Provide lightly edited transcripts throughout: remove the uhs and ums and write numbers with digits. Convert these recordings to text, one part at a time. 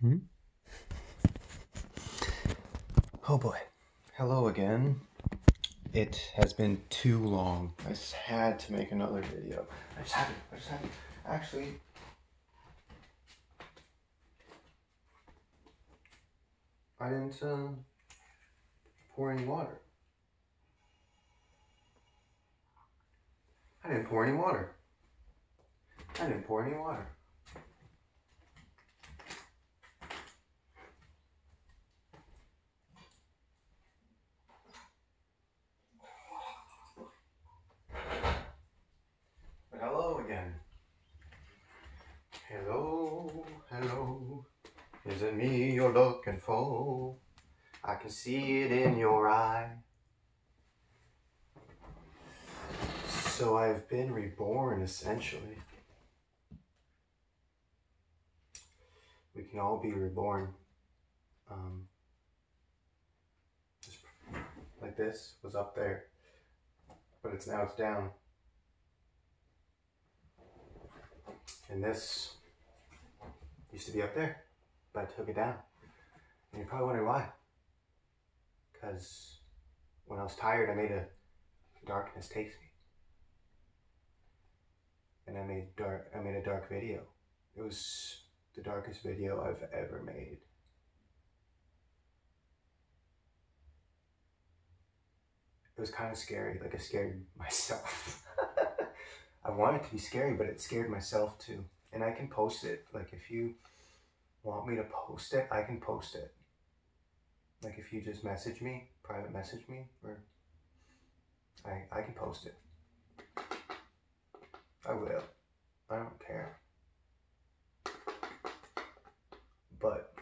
Hmm? Oh boy. Hello again. It has been too long. I just had to make another video. I just had to. Actually, I didn't pour any water. I didn't pour any water. But hello again. Hello. Is it me you're looking for? I can see it in your eye. So I've been reborn, essentially. We can all be reborn. Just like this was up there, but it's down. And this used to be up there, but I took it down. And you're probably wondering why. Because when I was tired, I made a darkness taste me. And I made a dark video. It was the darkest video I've ever made. It was kind of scary, like I scared myself. I wanted it to be scary, but it scared myself too. And I can post it. Like if you want me to post it, I can post it. Like if you just message me, private message me, or I can post it. I will. I don't care. But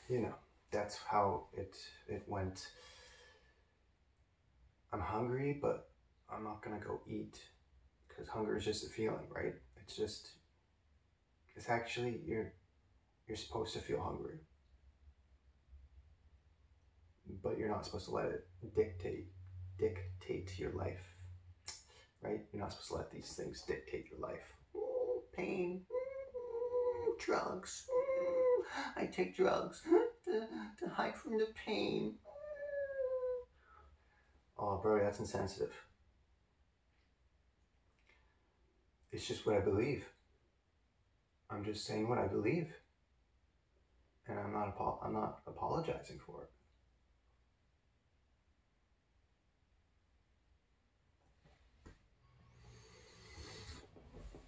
you know, that's how it went. I'm hungry, but I'm not gonna go eat because hunger is just a feeling, right? It's actually you're supposed to feel hungry, but you're not supposed to let it dictate your life, right? You're not supposed to let these things dictate your life. Ooh, pain, drugs. I take drugs to hide from the pain. Oh, bro, that's insensitive. It's just what I believe. I'm just saying what I believe, and I'm not apologizing for it.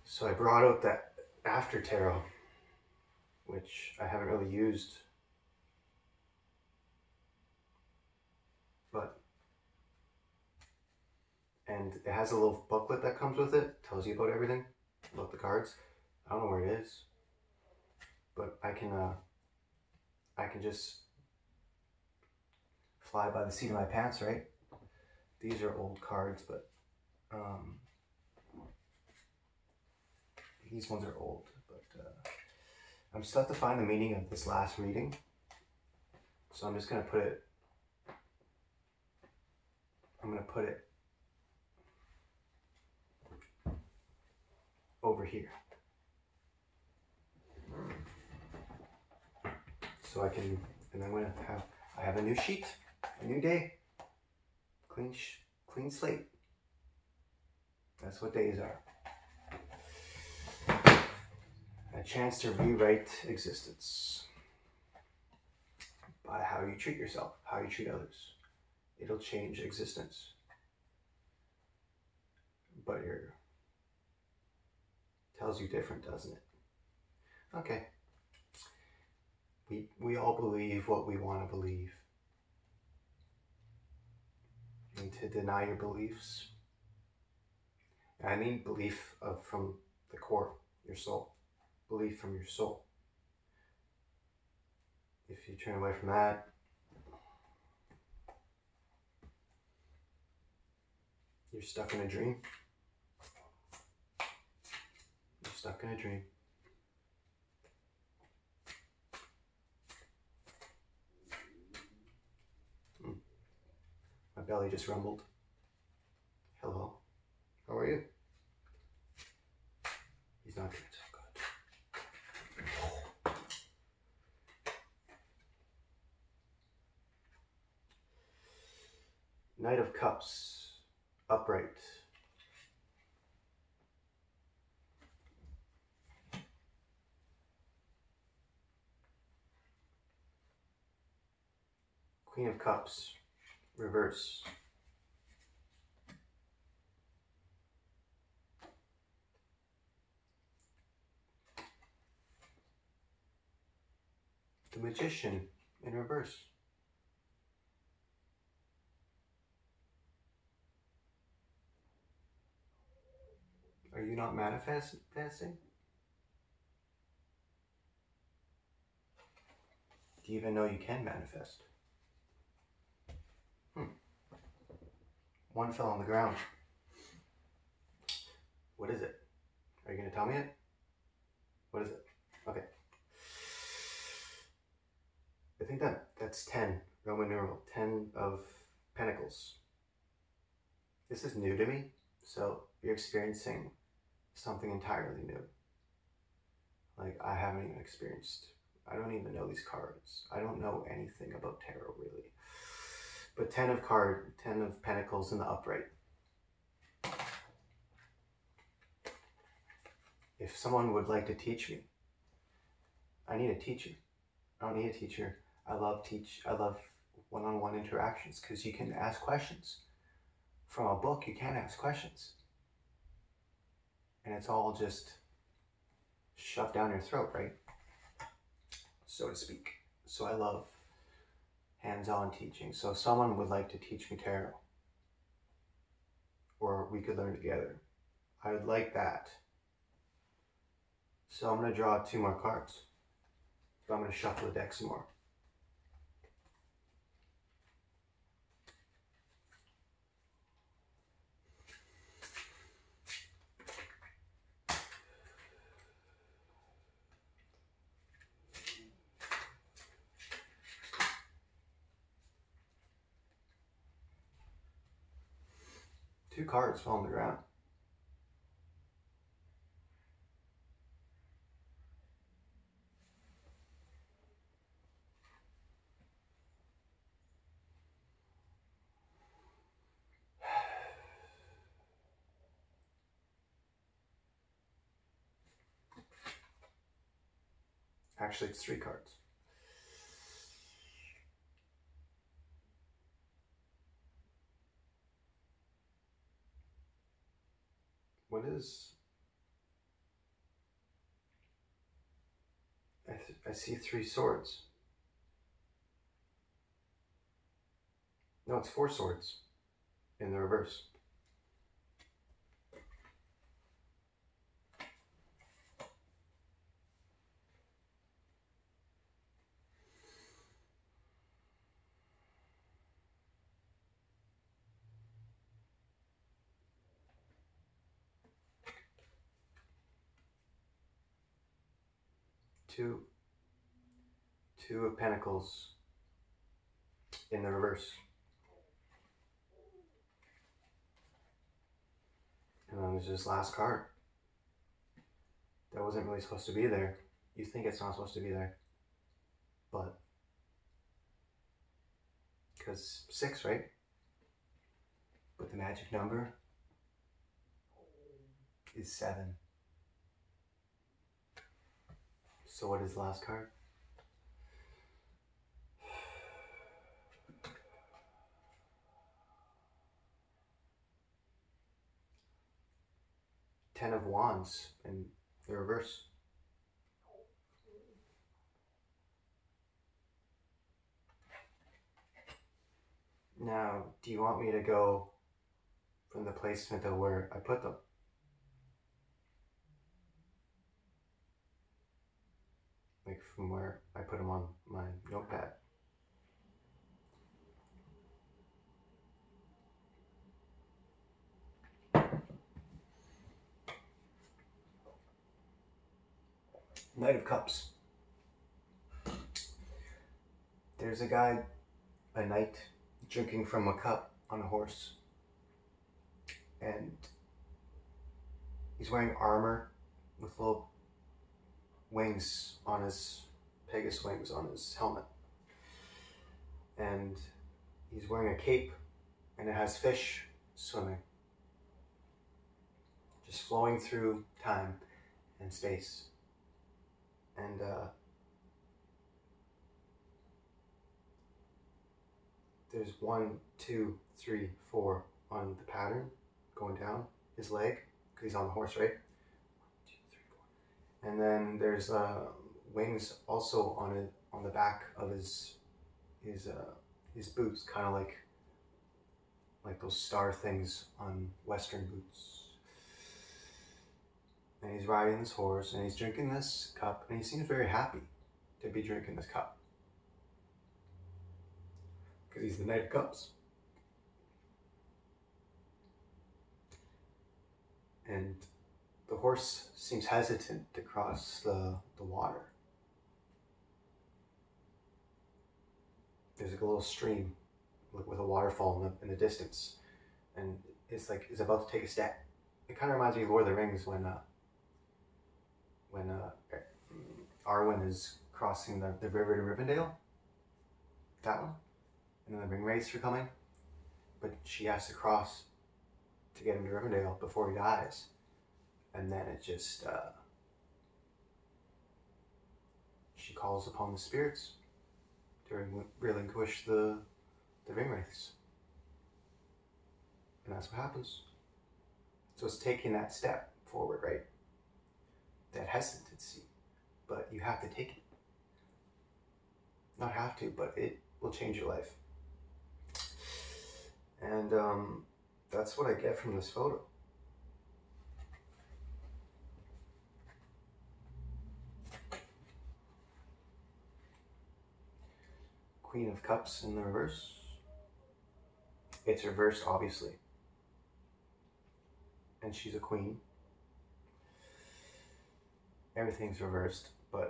So I brought out that after tarot, which I haven't really used, and it has a little booklet that comes with it, tells you about everything, about the cards. I don't know where it is, but I can just fly by the seat of my pants, right? These are old cards, but these ones are old, but I'm still have to find the meaning of this last reading. So I'm just gonna put it, over here. So I have a new sheet, a new day, clean slate. That's what days are. A chance to rewrite existence by how you treat yourself, how you treat others. It'll change existence. But it tells you different, doesn't it? Okay. We all believe what we want to believe. And to deny your beliefs, and I mean belief from the core, your soul. Belief from your soul. If you turn away from that, you're stuck in a dream. You're stuck in a dream. My belly just rumbled. Hello. are you? He's not doing so good. Knight of Cups, upright. Queen of Cups, reverse. The Magician in reverse. Are you not manifesting? Do you even know you can manifest? One fell on the ground. What is it? Are you going to tell me it? What is it? Okay. I think that's 10, Roman numeral, 10 of Pentacles. This is new to me, so you're experiencing something entirely new. Like, I haven't even experienced, I don't even know these cards. I don't know anything about tarot, really. But 10 of Pentacles in the upright. If someone would like to teach me, I need a teacher. I don't need a teacher. I love one-on-one interactions because you can ask questions. From a book, you can't ask questions. And it's all just shoved down your throat, right? So to speak. So I love hands-on teaching. So if someone would like to teach me tarot, or we could learn together, I would like that. So I'm going to draw 2 more cards. So I'm going to shuffle the deck some more. Two cards fall on the ground. Actually, it's 3 cards. What is... I see 3 swords. No, it's 4 swords in the reverse. Two of Pentacles in the reverse. And then there's this last card. That wasn't really supposed to be there. You think it's not supposed to be there. But, because 6, right? But the magic number is 7. So what is the last card? Ten of Wands in the reverse. Now, do you want me to go from the placement of where I put them? Like from where I put them on my notepad. Knight of Cups. There's a guy, a knight, drinking from a cup on a horse. And He's wearing armor with little wings on his, Pegasus wings on his helmet. And he's wearing a cape, and it has fish swimming, just flowing through time and space. And there's 1, 2, 3, 4 on the pattern going down his leg, because he's on the horse, right? 1, 2, 3, 4. And then there's wings also on the back of his boots, kind of like those star things on Western boots. And he's riding this horse, and he's drinking this cup, and he seems very happy to be drinking this cup, because he's the Knight of Cups. And the horse seems hesitant to cross the water. There's like a little stream with a waterfall in the distance, and it's like it's about to take a step. It kind of reminds me of Lord of the Rings when Arwen is crossing the river to Rivendell. That one. And then the ring wraiths are coming, but she has to cross to get him to Rivendell before he dies. And then it just, she calls upon the spirits to relinquish the ring wraiths. And that's what happens. So it's taking that step forward, right? That hesitancy, but you have to take it. Not have to, but it will change your life. And that's what I get from this photo. Queen of Cups in the reverse. It's reversed, obviously. And she's a queen. Everything's reversed, but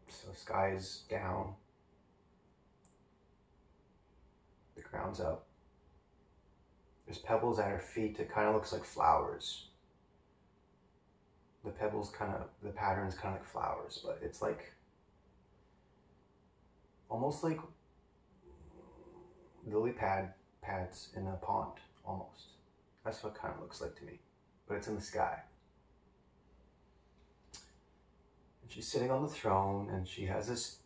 so sky is down. The ground's up. There's pebbles at her feet. It kind of looks like flowers. The pebbles the pattern's kind of like flowers, but it's like, almost like lily pads in a pond, almost. That's what it kind of looks like to me, but it's in the sky. And she's sitting on the throne, and she has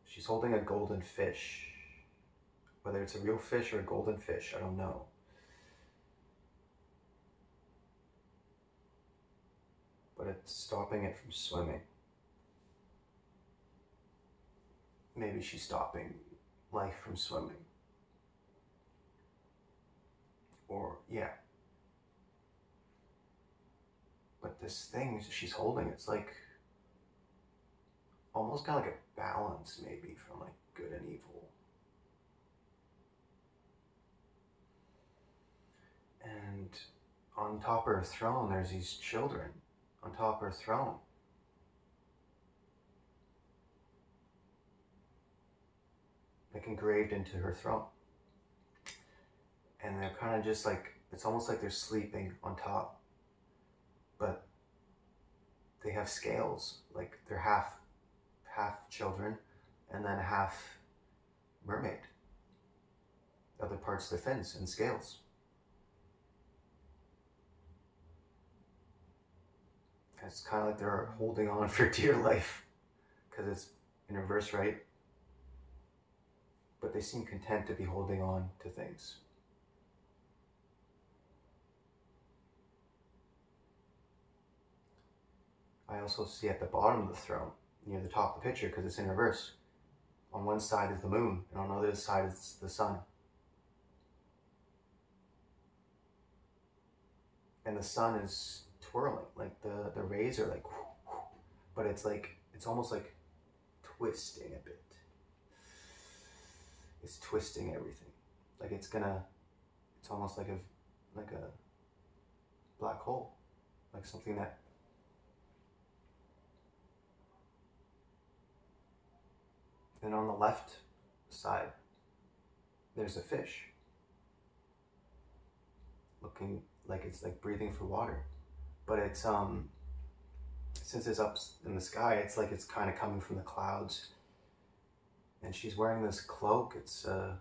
she's holding a golden fish. Whether it's a real fish or a golden fish, I don't know. But it's stopping it from swimming. Maybe she's stopping life from swimming. Or, yeah. But this thing she's holding, it's like almost kind of like a balance, maybe, from like good and evil. And on top of her throne, there's these children on top of her throne. Like engraved into her throne. And they're kind of just like, it's almost like they're sleeping on top. But they have scales, like they're half children and then half mermaid. Other parts of their fins and scales. It's kind of like they're holding on for dear life, because it's in reverse, right? But they seem content to be holding on to things. I also see at the bottom of the throne, near the top of the picture, because it's in reverse, on one side is the moon, and on the other side is the sun. And the sun is twirling, like the rays are like, but it's like, it's almost like twisting a bit. It's twisting everything. Like it's almost like a black hole, like something that, and on the left side, there's a fish. looking like it's like breathing for water. But it's since it's up in the sky, it's like it's kind of coming from the clouds. And she's wearing this cloak. It's and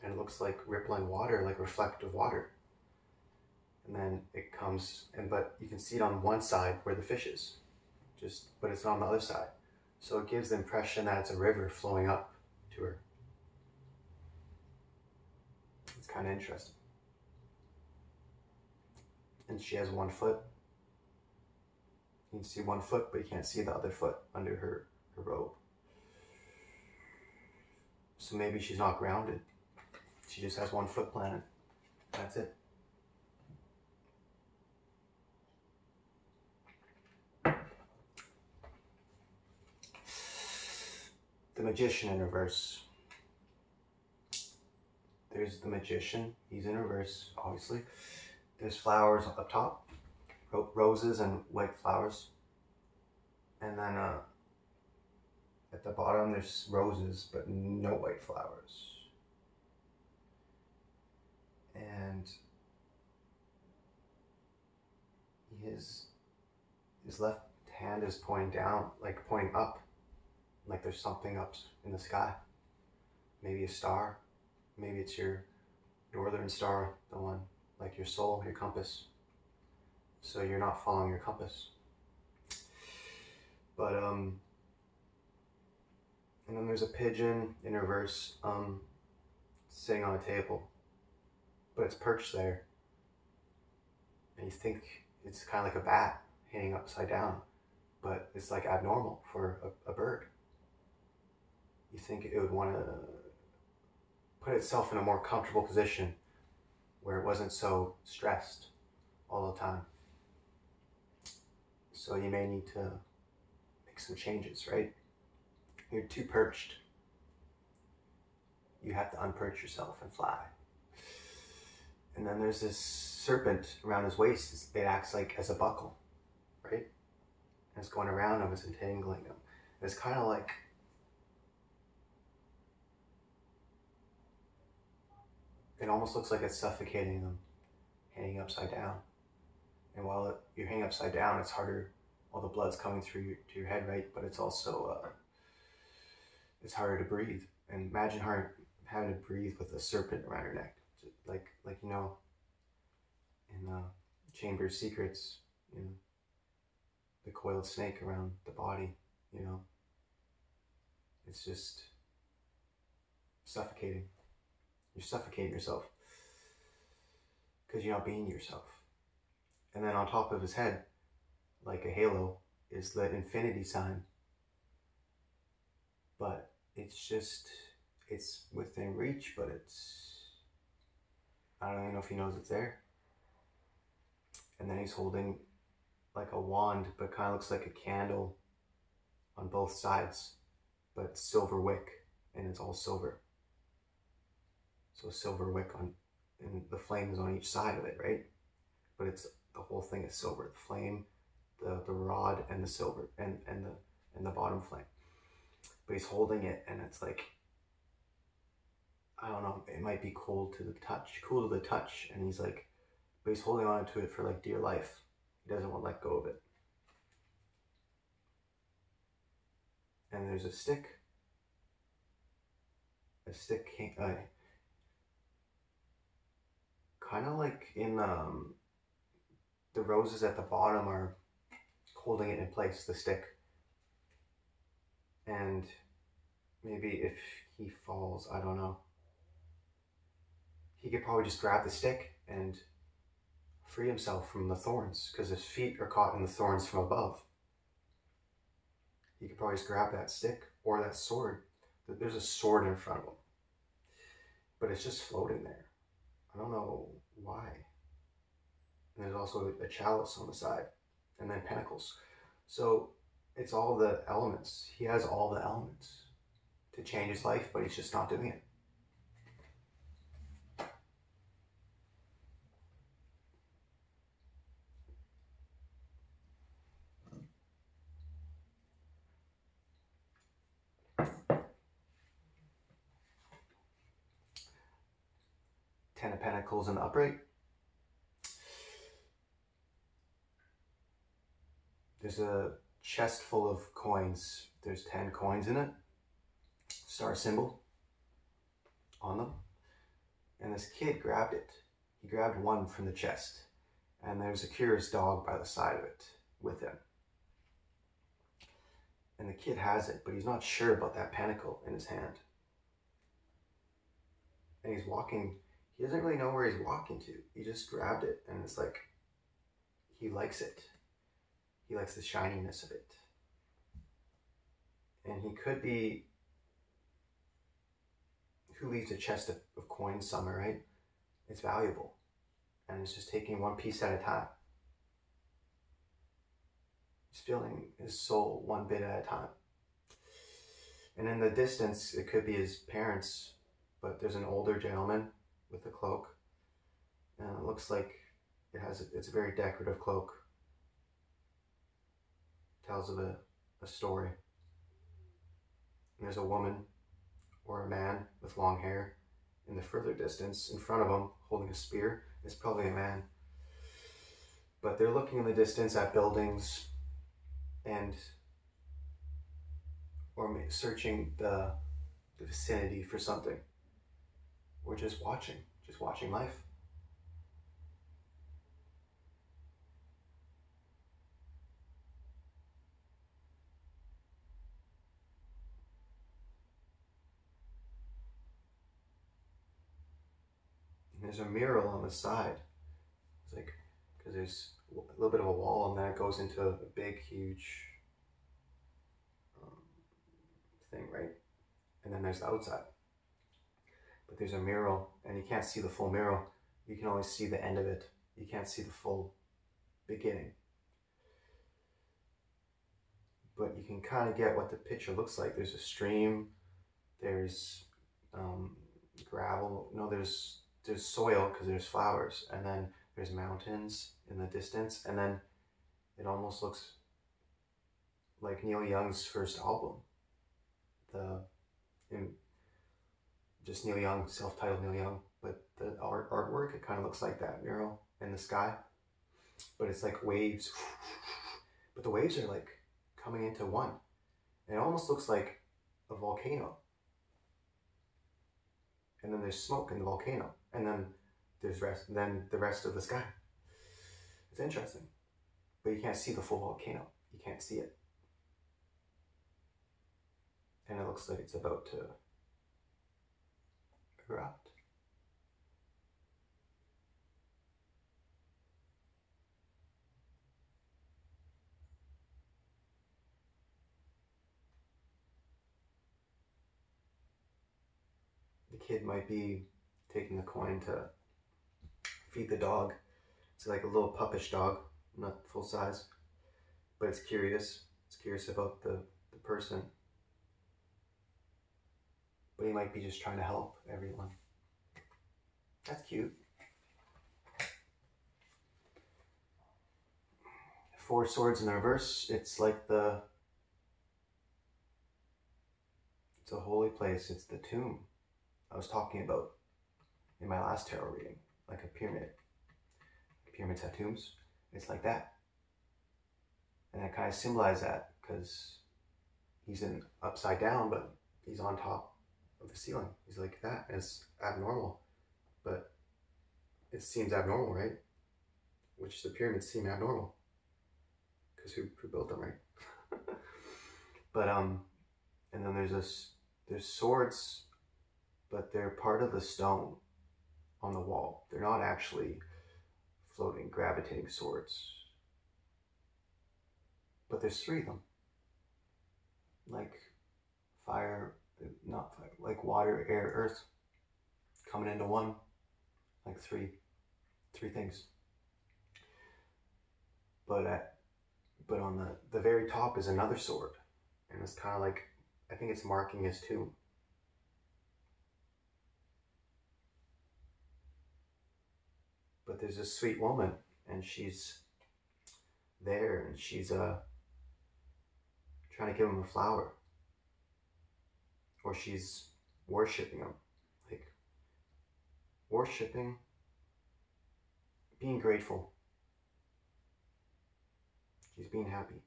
it looks like rippling water, like reflective water. And then it comes, but you can see it on one side where the fish is, but it's not on the other side. So it gives the impression that it's a river flowing up to her. It's kind of interesting. And she has one foot. You can see one foot, but you can't see the other foot under her robe. So maybe she's not grounded. She just has one foot planted. That's it. The magician in reverse. There's the magician. He's in reverse, obviously. There's flowers up top, roses and white flowers. And then at the bottom, there's roses, but no white flowers. And his left hand is pointing down, like pointing up, like there's something up in the sky. Maybe a star. Maybe it's your northern star, the one, like your soul, your compass. So you're not following your compass. But, and then there's a pigeon in reverse, sitting on a table. But it's perched there. And you think it's kind of like a bat hanging upside down. But it's like abnormal for a bird. You think it would want to put itself in a more comfortable position where it wasn't so stressed all the time. So you may need to make some changes, right? You're too perched. You have to unperch yourself and fly. And then there's this serpent around his waist. It acts like as a buckle, right? And it's going around him, it's entangling him. It's kind of like it almost looks like it's suffocating them, hanging upside down. And while you're hanging upside down, it's harder. All the blood's coming through to your head, right? But it's also it's harder to breathe. And imagine having to breathe with a serpent around your neck, like you know, in Chamber of Secrets, you know, the coiled snake around the body, you know. It's just suffocating. You're suffocating yourself because you're not being yourself. And then on top of his head, like a halo, is the infinity sign. But it's within reach, but I don't even know if he knows it's there. And then he's holding like a wand, but kind of looks like a candle on both sides, but silver wick, and it's all silver. So silver wick and the flames on each side of it, right? But the whole thing is silver. The flame, the rod, and the silver, and the bottom flame. But he's holding it, and it's like, I don't know, it might be cool to the touch, and he's like, but he's holding on to it for like dear life. He doesn't want to let go of it. And there's a stick. Kind of like in the roses at the bottom are holding it in place, the stick. And maybe if he falls, I don't know, he could probably just grab the stick and free himself from the thorns, because his feet are caught in the thorns from above. He could probably just grab that stick or that sword. There's a sword in front of him, but it's just floating there. I don't know why. And there's also a chalice on the side, and then pentacles. So it's all the elements. He has all the elements to change his life, but he's just not doing it. Ten of Pentacles in the upright. There's a chest full of coins. There's 10 coins in it. Star symbol on them. And this kid grabbed it. He grabbed one from the chest. And there's a curious dog by the side of it with him. And the kid has it, but he's not sure about that pentacle in his hand. And he's walking. He doesn't really know where he's walking to. He just grabbed it, and it's like, he likes it. He likes the shininess of it. And he could be, who leaves a chest of coins somewhere, right? It's valuable. And it's just taking one piece at a time. He's feeling his soul one bit at a time. And in the distance, it could be his parents, but there's an older gentleman with a cloak. And it looks like it's a very decorative cloak. Tells of a story. And there's a woman or a man with long hair in the further distance in front of him holding a spear. It's probably a man. But they're looking in the distance at buildings and or searching the vicinity for something. Or just watching life. There's a mural on the side. It's like, because there's a little bit of a wall and then it goes into a big, huge thing, right? And then there's the outside. But there's a mural and you can't see the full mural. You can only see the end of it. You can't see the full beginning. But you can kind of get what the picture looks like. There's a stream. There's gravel. No, there's soil because there's flowers, and then there's mountains in the distance, and then it almost looks like Neil Young's first album. Just Neil Young, self-titled Neil Young, but the artwork, it kind of looks like that mural in the sky, but it's like waves, but the waves are like coming into one, and it almost looks like a volcano. And then there's smoke in the volcano, and then there's the rest of the sky. It's interesting, but you can't see the full volcano. You can't see it, and it looks like it's about to erupt. The kid might be taking the coin to feed the dog. It's like a little puppish dog, not full size, but it's curious. It's curious about the person. But he might be just trying to help everyone. That's cute. 4 swords in the reverse. It's like it's a holy place. It's the tomb I was talking about in my last tarot reading, like a pyramid. Pyramids have tombs. It's like that. And I kind of symbolize that because he's in upside down, but he's on top of the ceiling. He's like that. It's abnormal, but it seems abnormal, right? Which the pyramids seem abnormal because who built them, right? But and then there's swords, but they're part of the stone on the wall. They're not actually floating, gravitating swords. But there's 3 of them. Like fire, not fire, like water, air, earth, coming into one. Like three things. But on the very top is another sword. And it's kind of like, I think it's marking his tomb. But there's this sweet woman, and she's there, and she's trying to give him a flower. Or she's worshipping him. Like, worshiping, being grateful. She's being happy.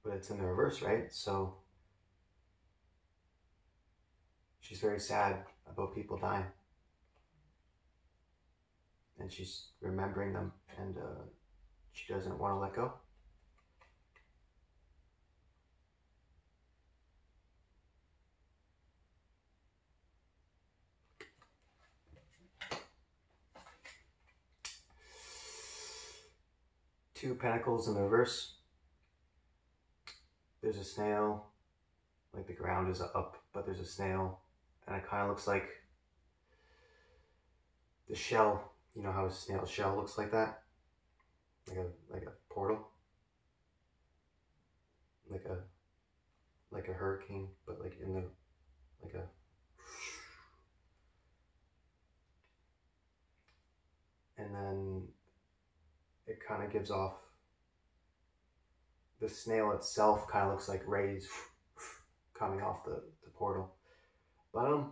But it's in the reverse, right? So she's very sad about people dying. And she's remembering them, and she doesn't want to let go. Two Pentacles in the reverse. There's a snail, like the ground is up, but there's a snail, and it kind of looks like the shell. You know how a snail shell looks like that? Like a portal, like a hurricane, but like in the like a. And then it kind of gives off. The snail itself kind of looks like rays coming off the portal. But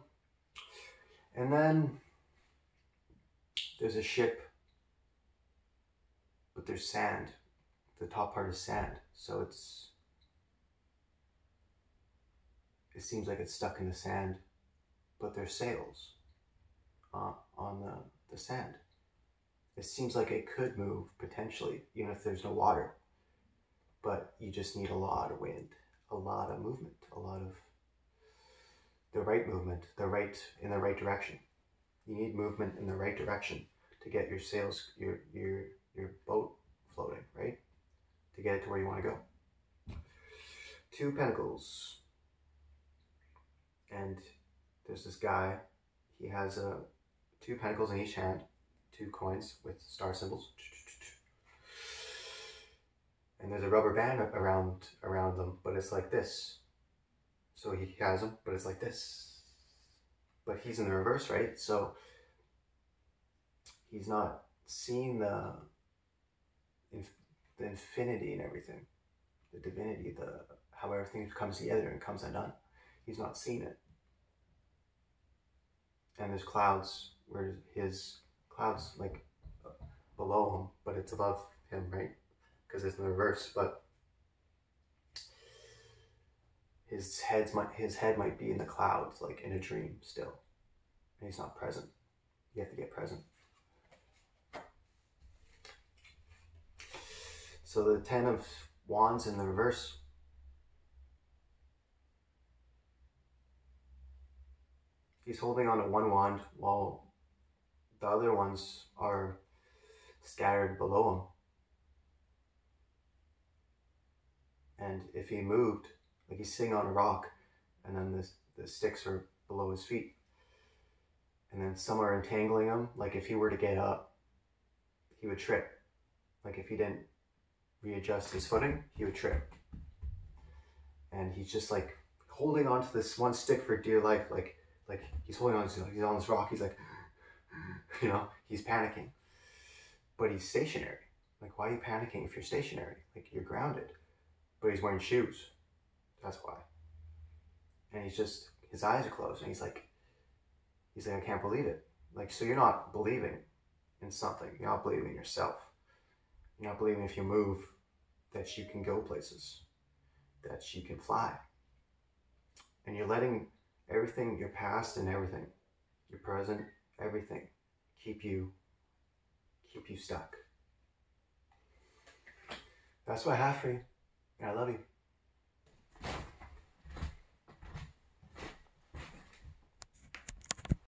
and then there's a ship, but there's sand. The top part is sand, so it seems like it's stuck in the sand, but there's sails on the sand. It seems like it could move potentially, even if there's no water. But you just need a lot of wind, a lot of movement, a lot of the right movement, in the right direction. You need movement in the right direction to get your sails, your boat floating, right? To get it to where you want to go. Two Pentacles. And there's this guy, he has two Pentacles in each hand, two coins with star symbols. And there's a rubber band around them, but it's like this. So he has them, but it's like this. But he's in the reverse, right? So he's not seeing the infinity and everything, the divinity, how everything comes together and comes undone. He's not seeing it. And there's clouds, where his clouds like below him, but it's above him, right? Because it's in the reverse. But his head might be in the clouds, like in a dream still, and he's not present. You have to get present. So the Ten of Wands in the reverse. He's holding on to one wand while the other ones are scattered below him. And if he moved, like he's sitting on a rock, and then the sticks are below his feet. And then some are entangling him. Like if he were to get up, he would trip. Like if he didn't readjust his footing, he would trip. And he's just like holding on to this one stick for dear life. Like he's holding on to, he's on this rock. He's like, he's panicking. But he's stationary. Like, why are you panicking if you're stationary? Like, you're grounded. But he's wearing shoes. That's why. And his eyes are closed, and he's like, I can't believe it. Like, so you're not believing in something. You're not believing in yourself. You're not believing if you move that you can go places, that you can fly. And you're letting everything, your past and everything, your present, everything, keep you stuck. That's what I have for you. And I love you.